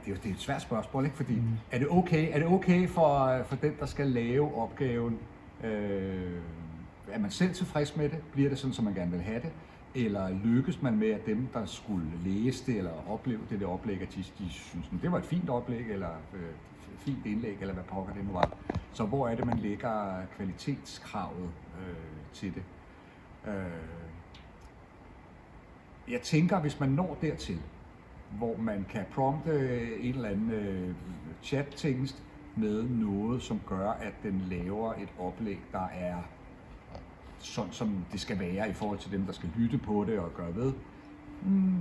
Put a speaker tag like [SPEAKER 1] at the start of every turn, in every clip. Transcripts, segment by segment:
[SPEAKER 1] det er et svært spørgsmål, ikke? Fordi er det okay for den, der skal lave opgaven, er man selv tilfreds med det? Bliver det sådan, som man gerne vil have det? Eller lykkes man med, at dem, der skulle læse det eller opleve det oplæg, at de synes, at det var et fint oplæg, eller fint indlæg, eller hvad pokker det nu var. Så hvor er det, man lægger kvalitetskravet til det? Jeg tænker, hvis man når dertil, hvor man kan prompte en eller anden chat-tingest med noget, som gør, at den laver et oplæg, der er sådan, som det skal være i forhold til dem, der skal lytte på det og gøre ved,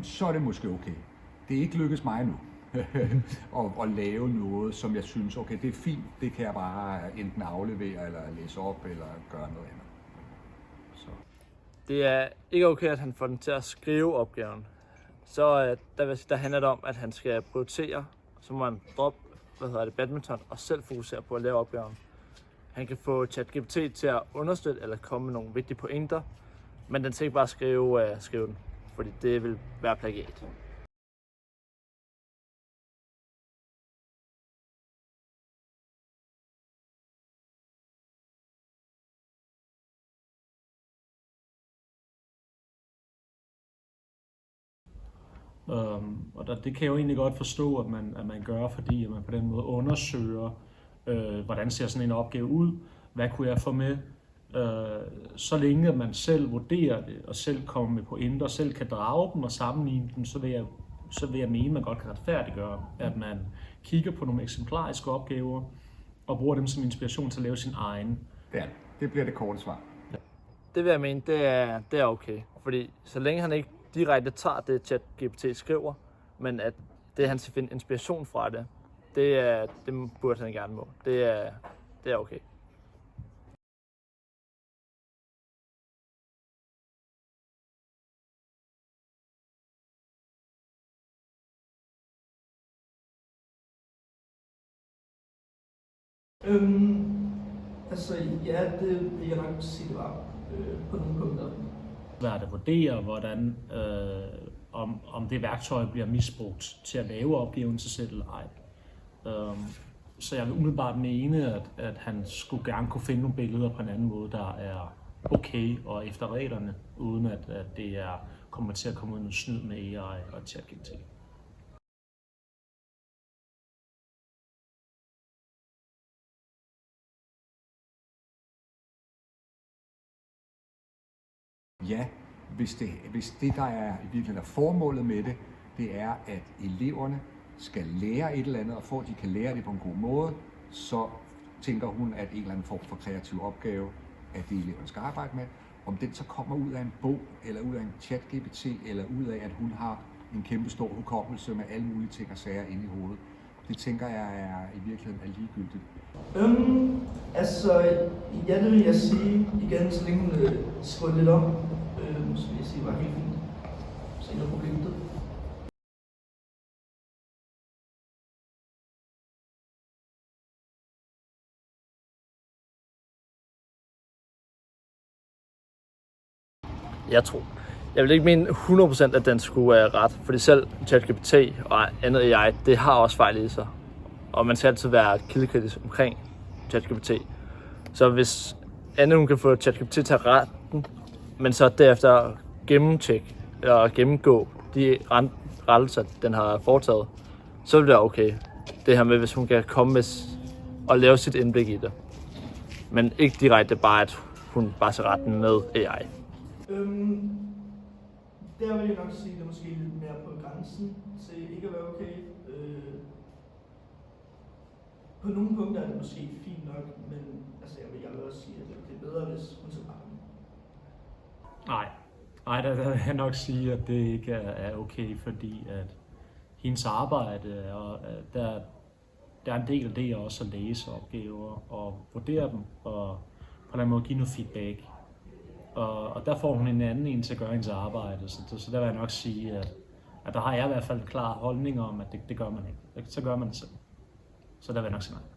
[SPEAKER 1] så er det måske okay. Det er ikke lykkes mig nu at lave noget, som jeg synes, okay, det er fint, det kan jeg bare enten aflevere, eller læse op, eller gøre noget andet. Så.
[SPEAKER 2] Det er ikke okay, at han får den til at skrive opgaven. Så der handler det om, at han skal prioritere, så må han droppe badminton og selv fokusere på at lave opgaven. Han kan få ChatGPT til at understøtte eller komme med nogle vigtige pointer, men den skal ikke bare skrive den, fordi det vil være plagiat.
[SPEAKER 3] Og det kan jeg jo egentlig godt forstå, at man gør, fordi at man på den måde undersøger, hvordan ser sådan en opgave ud, hvad kunne jeg få med, så længe man selv vurderer det, og selv kommer med pointer, selv kan drage dem og sammenligne dem, så vil jeg mene, at man godt kan retfærdiggøre, at man kigger på nogle eksemplariske opgaver, og bruger dem som inspiration til at lave sin egen.
[SPEAKER 1] Det bliver det korte svar.
[SPEAKER 2] Ja. Det vil jeg mene, det er okay, fordi så længe han ikke direkte tager det, ChatGPT skriver, men at det han skal finde inspiration fra det, det burde han gerne må. Det er okay.
[SPEAKER 4] Ja, det vil jeg nok sige, det var på nogle punkter.
[SPEAKER 3] Hvad det vurderer, hvordan, om det værktøj bliver misbrugt til at lave opgaven til selv eller ej. Så jeg vil umiddelbart mene, at han skulle gerne kunne finde nogle billeder på en anden måde, der er okay og efter reglerne, uden at det kommer til at komme ud noget snyd med AI og ChatGPT.
[SPEAKER 1] Ja, hvis det der er i virkeligheden formålet med det er, at eleverne skal lære et eller andet, og for at de kan lære det på en god måde, så tænker hun, at en eller anden form for kreativ opgave, at det eleverne skal arbejde med, om den så kommer ud af en bog, eller ud af en ChatGPT, eller ud af, at hun har en kæmpe stor hukommelse med alle mulige ting og sager inde i hovedet. Det tænker jeg er i virkeligheden er ligegyldigt.
[SPEAKER 4] Ja, det vil jeg sige igen, så længe hun skriver lidt om, så vil jeg sige, var helt fint. Så ikke noget problem med det.
[SPEAKER 2] Jeg vil ikke mene 100% at den skulle være ret, fordi selv ChatGPT og andet AI, det har også fejl i sig. Og man skal altid være kildekritisk omkring ChatGPT. Så hvis Anne kan få ChatGPT til at rette den, men så derefter gennemtjekke og gennemgå de rettelser, den har foretaget, så vil det være okay. Det her med, hvis hun kan komme med og lave sit indblik i det. Men ikke direkte bare, at hun bare skal rette den med AI.
[SPEAKER 4] Der vil jeg nok sige, at det er måske lidt mere på grænsen til ikke at være okay. På nogle punkter er det måske fint nok, men jeg vil også sige, at det er bedre, hvis hun tager den.
[SPEAKER 3] Nej, der vil jeg nok sige, at det ikke er okay, fordi at hendes arbejde, og der er en del af det også at læse opgaver og vurdere dem, og på den måde give noget feedback. Og der får hun en anden en til at gøre hendes arbejde, så der vil jeg nok sige, at der har jeg i hvert fald en klar holdning om, at det gør man ikke. Så gør man det selv. Så der vil jeg nok sige nej.